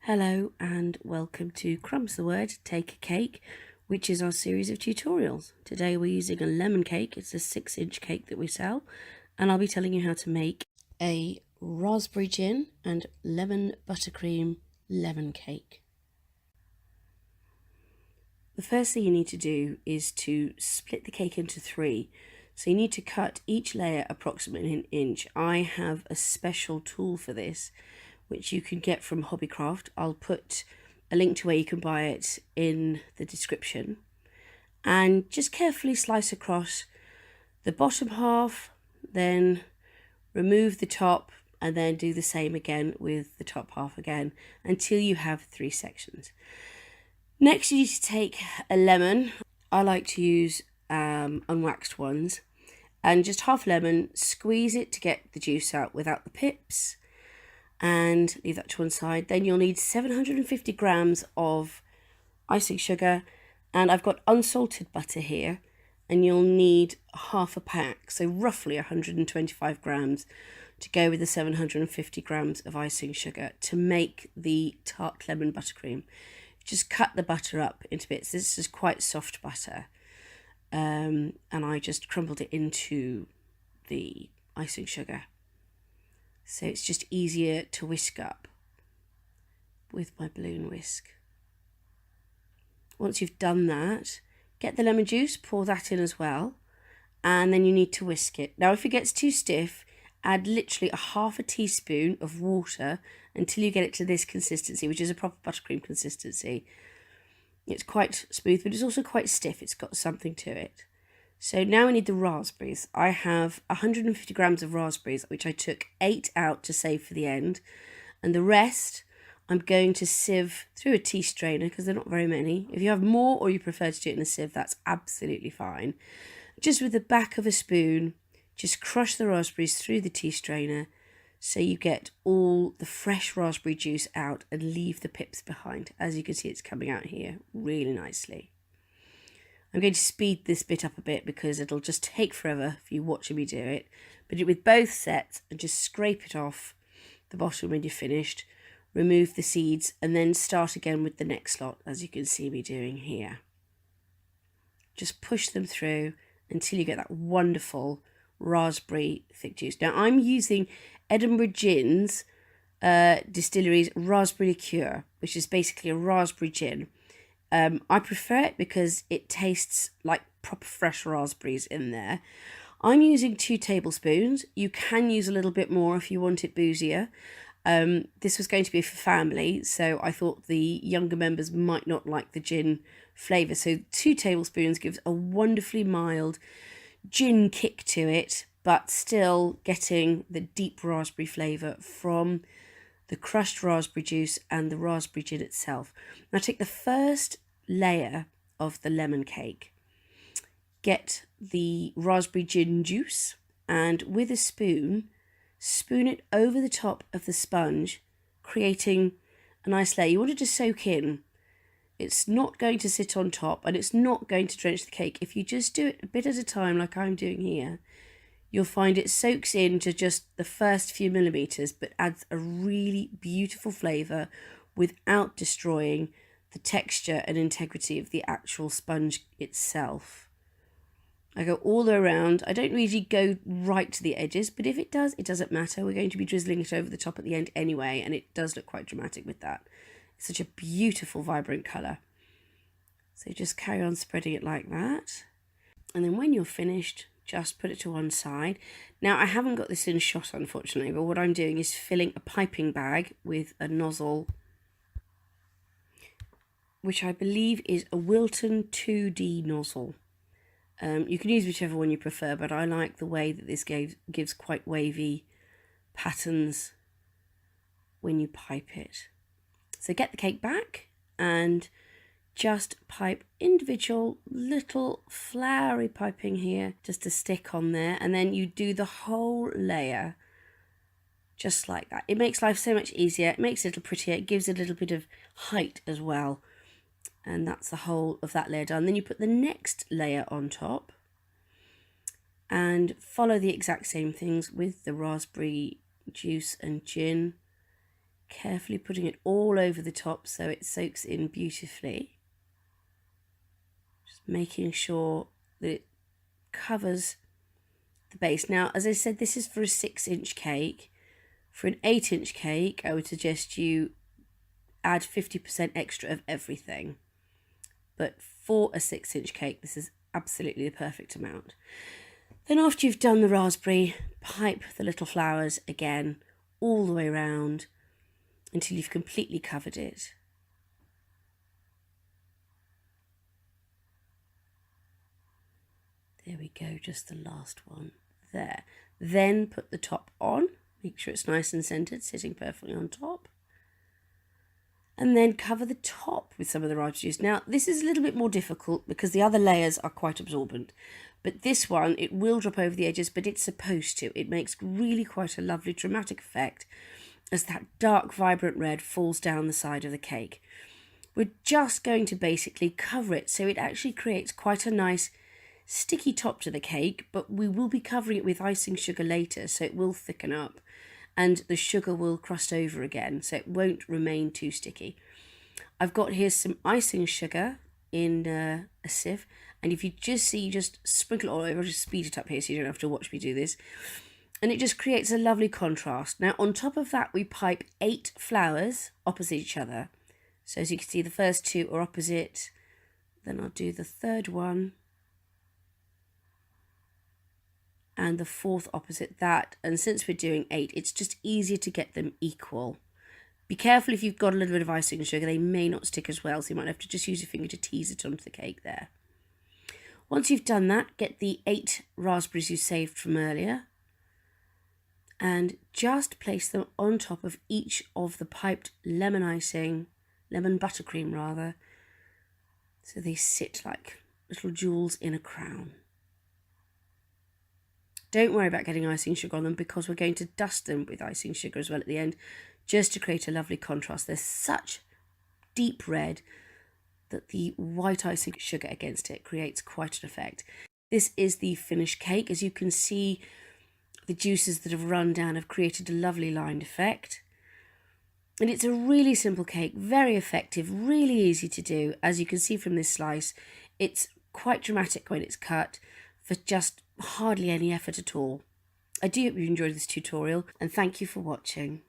Hello and welcome to Crumb's the Word, Take a Cake, which is our series of tutorials. Today we're using a lemon cake. It's a 6-inch cake that we sell, and I'll be telling you how to make a raspberry gin and lemon buttercream lemon cake. The first thing you need to do is to split the cake into 3. So you need to cut each layer approximately an inch. I have a special tool for this, which you can get from Hobbycraft. I'll put a link to where you can buy it in the description. And just carefully slice across the bottom half, then remove the top, and then do the same again with the top half again until you have 3 sections. Next, you need to take a lemon. I like to use unwaxed ones, and just half lemon, squeeze it to get the juice out without the pips, and leave that to one side. Then you'll need 750 grams of icing sugar, and I've got unsalted butter here, and you'll need half a pack, so roughly 125 grams to go with the 750 grams of icing sugar to make the Tart lemon buttercream. Just cut the butter up into bits. This is quite soft butter, and I just crumbled it into the icing sugar. So it's just easier to whisk up with my balloon whisk. Once you've done that, get the lemon juice, pour that in as well, and then you need to whisk it. Now if it gets too stiff, add literally a half a teaspoon of water until you get it to this consistency, which is a proper buttercream consistency. It's quite smooth, but it's also quite stiff. It's got something to it. So now we need the raspberries. I have 150 grams of raspberries, which I took 8 out to save for the end. And the rest, I'm going to sieve through a tea strainer because they're not very many. If you have more or you prefer to do it in a sieve, that's absolutely fine. Just with the back of a spoon, just crush the raspberries through the tea strainer so you get all the fresh raspberry juice out and leave the pips behind. As you can see, it's coming out here really nicely. I'm going to speed this bit up a bit because it'll just take forever for you watching me do it. But do it with both sets and just scrape it off the bottom when you're finished. Remove the seeds and then start again with the next lot, as you can see me doing here. Just push them through until you get that wonderful raspberry thick juice. Now I'm using Edinburgh Gin's distillery's raspberry liqueur, which is basically a raspberry gin. I prefer it because it tastes like proper fresh raspberries in there. I'm using 2 tablespoons. You can use a little bit more if you want it boozier. This was going to be for family, so I thought the younger members might not like the gin flavour. So 2 tablespoons gives a wonderfully mild gin kick to it, but still getting the deep raspberry flavour from the crushed raspberry juice and the raspberry gin itself. Now take the first layer of the lemon cake, get the raspberry gin juice, and with a spoon it over the top of the sponge, creating a nice layer. You want it to soak in. It's not going to sit on top and it's not going to drench the cake. If you just do it a bit at a time like I'm doing here, you'll find it soaks into just the first few millimeters but adds a really beautiful flavour without destroying the texture and integrity of the actual sponge itself. I go all the way around. I don't really go right to the edges, but if it does, it doesn't matter. We're going to be drizzling it over the top at the end anyway, and it does look quite dramatic with that. It's such a beautiful, vibrant colour. So just carry on spreading it like that. And then when you're finished, just put it to one side. Now, I haven't got this in shot, unfortunately, but what I'm doing is filling a piping bag with a nozzle, which I believe is a Wilton 2D nozzle. You can use whichever one you prefer, but I like the way that this gives quite wavy patterns when you pipe it. So get the cake back and just pipe individual little flowery piping here just to stick on there, and then you do the whole layer just like that. It makes life so much easier, it makes it a little prettier, it gives it a little bit of height as well. And that's the whole of that layer done. Then you put the next layer on top and follow the exact same things with the raspberry juice and gin. carefully putting it all over the top so it soaks in beautifully. Just making sure that it covers the base. Now, as I said, this is for a 6-inch cake. For an 8-inch cake, I would suggest you add 50% extra of everything. But for a 6-inch cake, this is absolutely the perfect amount. Then after you've done the raspberry, pipe the little flowers again all the way around until you've completely covered it. There we go, just the last one there. Then put the top on, make sure it's nice and centered, sitting perfectly on top. And then cover the top with some of the raspberry juice. Now, this is a little bit more difficult because the other layers are quite absorbent. But this one, it will drop over the edges, but it's supposed to. It makes really quite a lovely dramatic effect as that dark, vibrant red falls down the side of the cake. We're just going to basically cover it so it actually creates quite a nice sticky top to the cake, but we will be covering it with icing sugar later, so it will thicken up. And the sugar will crust over again, so it won't remain too sticky. I've got here some icing sugar in a sieve, and if you just see, just sprinkle it all over. I'll just speed it up here so you don't have to watch me do this. And it just creates a lovely contrast. Now, on top of that, we pipe 8 flowers opposite each other. So as you can see, the first 2 are opposite. Then I'll do the third one. And the 4th opposite that. And since we're doing 8, it's just easier to get them equal. Be careful if you've got a little bit of icing sugar, they may not stick as well, so you might have to just use your finger to tease it onto the cake there. Once you've done that, get the 8 raspberries you saved from earlier and just place them on top of each of the piped lemon buttercream rather, so they sit like little jewels in a crown. Don't worry about getting icing sugar on them because we're going to dust them with icing sugar as well at the end, just to create a lovely contrast. They're such deep red that the white icing sugar against it creates quite an effect. This is the finished cake. As you can see, the juices that have run down have created a lovely lined effect. And it's a really simple cake, very effective, really easy to do. As you can see from this slice, it's quite dramatic when it's cut, for just hardly any effort at all. I do hope you enjoyed this tutorial and thank you for watching.